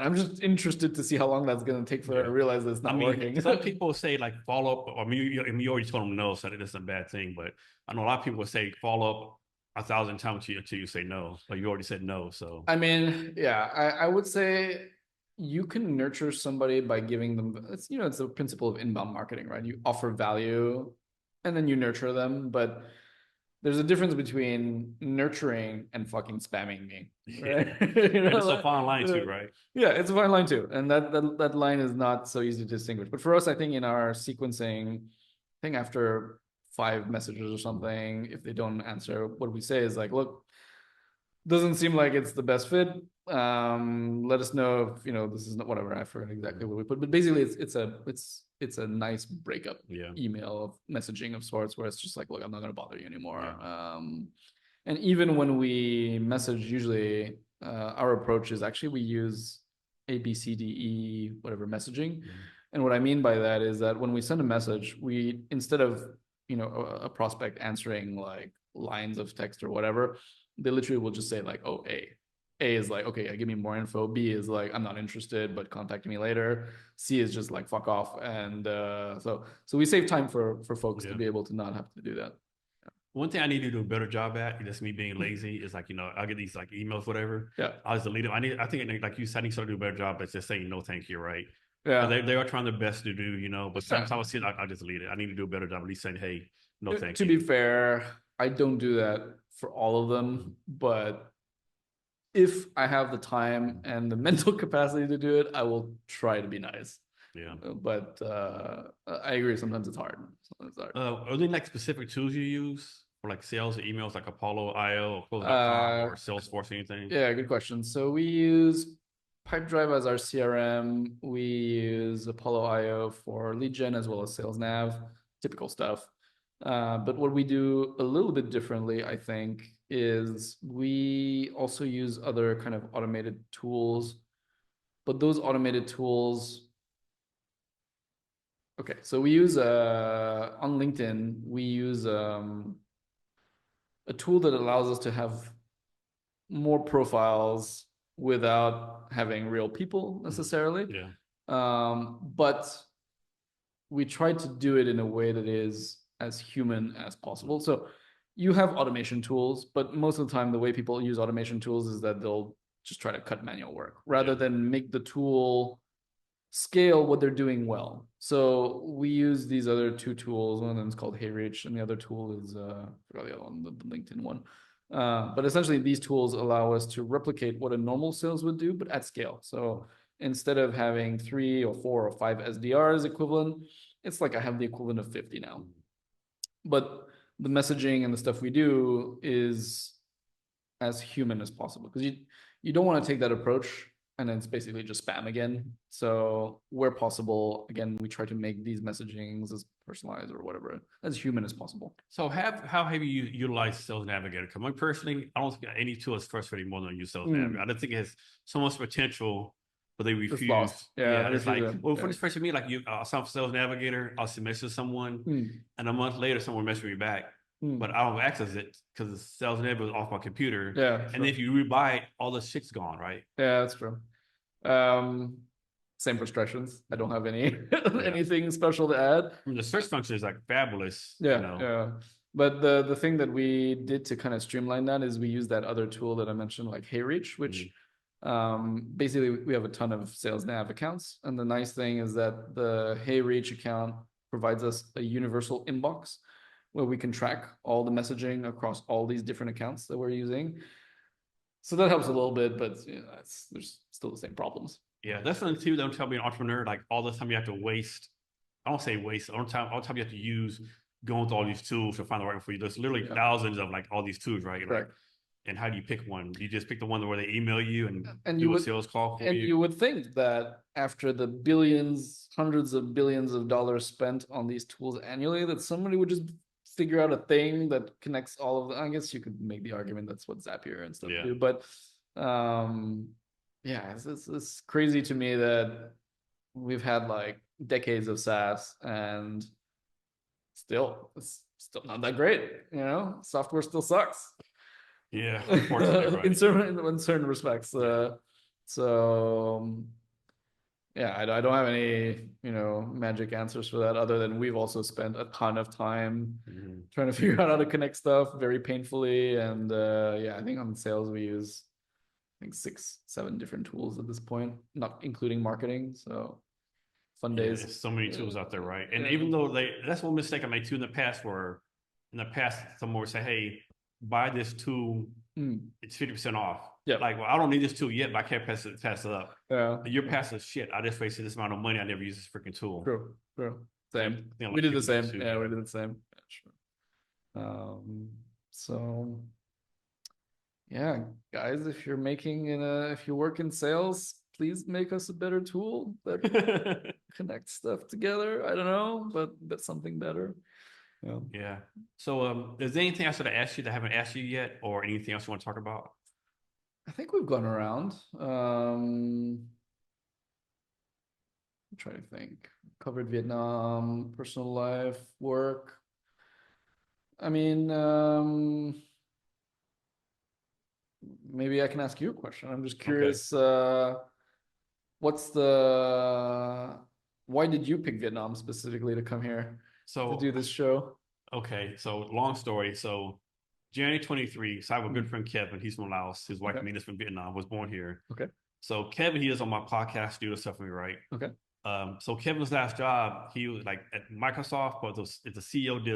I'm just interested to see how long that's going to take for her to realize that it's not working. Some people say like follow up. I mean, you already told them no, so that's a bad thing. But I know a lot of people say follow up 1,000 times until you say no. But you already said no, so. I mean, yeah, I would say you can nurture somebody by giving them. It's the principle of inbound marketing, right? You offer value, and then you nurture them, but there's a difference between nurturing and fucking spamming me, right? And it's a fine line too, right? Yeah, it's a fine line too, and that line is not so easy to distinguish. But for us, I think in our sequencing, I think after 5 messages or something, if they don't answer, what we say is like, look, doesn't seem like it's the best fit. Let us know if this is not whatever. I forget exactly what we put, but basically it's a nice breakup email of messaging of sorts where it's just like, look, I'm not going to bother you anymore. And even when we message, usually our approach is actually we use ABCDE whatever messaging. And what I mean by that is that when we send a message, we, instead of a prospect answering like lines of text or whatever, they literally will just say like, oh, A is like, okay, give me more info. B is like, I'm not interested, but contact me later. C is just like, fuck off. And so we save time for folks to be able to not have to do that. One thing I need to do a better job at, that's me being lazy, is like, I'll get these like emails, whatever. Yeah. I'll just delete them. I think like you said, I need to do a better job at just saying no, thank you, right? Yeah. They are trying their best to do, but sometimes I see it, I just delete it. I need to do a better job at least saying, hey, no, thank you. To be fair, I don't do that for all of them, but if I have the time and the mental capacity to do it, I will try to be nice. Yeah. But I agree. Sometimes it's hard. Are there like specific tools you use for like sales or emails, like Apollo IO or Close.com or Salesforce or anything? Yeah, good question. So we use Pipedrive as our CRM. We use Apollo IO for lead gen as well as Sales Nav, typical stuff. But what we do a little bit differently, I think, is we also use other kind of automated tools. But those automated tools, okay, so we use on LinkedIn, we use a tool that allows us to have more profiles without having real people necessarily. Yeah. But we try to do it in a way that is as human as possible. So you have automation tools, but most of the time the way people use automation tools is that they'll just try to cut manual work rather than make the tool scale what they're doing well. So we use these other 2 tools. One of them is called HeyReach, and the other tool is I forgot the other one, the LinkedIn one. But essentially these tools allow us to replicate what a normal sales would do, but at scale. So instead of having 3 or 4 or 5 SDRs equivalent, it's like I have the equivalent of 50 now. But the messaging and the stuff we do is as human as possible, because you don't want to take that approach and then it's basically just spam again. So where possible, again, we try to make these messagings as personalized or whatever, as human as possible. So how have you utilized Sales Navigator? Because personally, I don't think any tool is frustrating more than use Sales Navigator. I don't think it has so much potential, but they refuse. Yeah, it's like, for me, like I'll sign for Sales Navigator, I'll submit to someone, and a month later, someone messaged me back. But I don't access it because the Sales Navigator is off my computer. Yeah. And if you rebuy it, all the shit's gone, right? Yeah, that's true. Same frustrations. I don't have anything special to add. I mean, the search function is like fabulous. Yeah. But the thing that we did to kind of streamline that is we use that other tool that I mentioned, like HeyReach, which basically we have a ton of Sales Nav accounts. And the nice thing is that the HeyReach account provides us a universal inbox where we can track all the messaging across all these different accounts that we're using. So that helps a little bit, but there's still the same problems. Yeah, that's something too. Don't tell me an entrepreneur, like all the time you have to waste. I don't say waste. All the time you have to use going through all these tools to find the right one for you. There's literally thousands of like all these tools, right? Correct. And how do you pick one? You just pick the one where they email you and do a sales call for you. And you would think that after the billions, hundreds of billions of dollars spent on these tools annually, that somebody would just figure out a thing that connects all of them. I guess you could make the argument that's what Zapier and stuff do, but it's crazy to me that we've had like decades of SaaS and it's still not that great. Software still sucks. Yeah, unfortunately, right. in certain respects. So yeah, I don't have any, magic answers for that other than we've also spent a ton of time Mhm. trying to figure out how to connect stuff very painfully. And yeah, I think on sales we use I think 6, 7 different tools at this point, not including marketing. So fun Yeah, days. there's so many tools out there, right? And Yeah. even though that's one mistake I made too in the past where in the past someone would say, hey, buy this tool, Mm. it's 50% off. Yeah. Like, well, I don't need this tool yet, but I can't pass it up. Yeah. You're passing shit. I just wasted this amount of money. I never used this freaking tool. True. True. Same Same. thing, We like did the people do same. too, Yeah, we yeah. did the same. Yeah, sure. So yeah, guys, if you're if you work in sales, please make us a better tool that connects stuff together. I don't know, but something better. Yeah. Yeah. So, is there anything else that I asked you that I haven't asked you yet, or anything else you want to talk about? I think we've gone around. I'm trying to think. Covered Vietnam, personal life, work. I mean, maybe I can ask you a question. I'm just Okay. curious, what's the why did you pick Vietnam specifically to come here to So, do this show? okay. So, long story. So, January 23. So, I have a good Mm. friend, Kevin. He's from Laos. His wife, Okay. Mina's from Vietnam, was born here. Okay. So, Kevin, he is on my podcast, do the stuff with me, right? Okay. So Kevin's last job, he was like at Microsoft, but it's the CEO did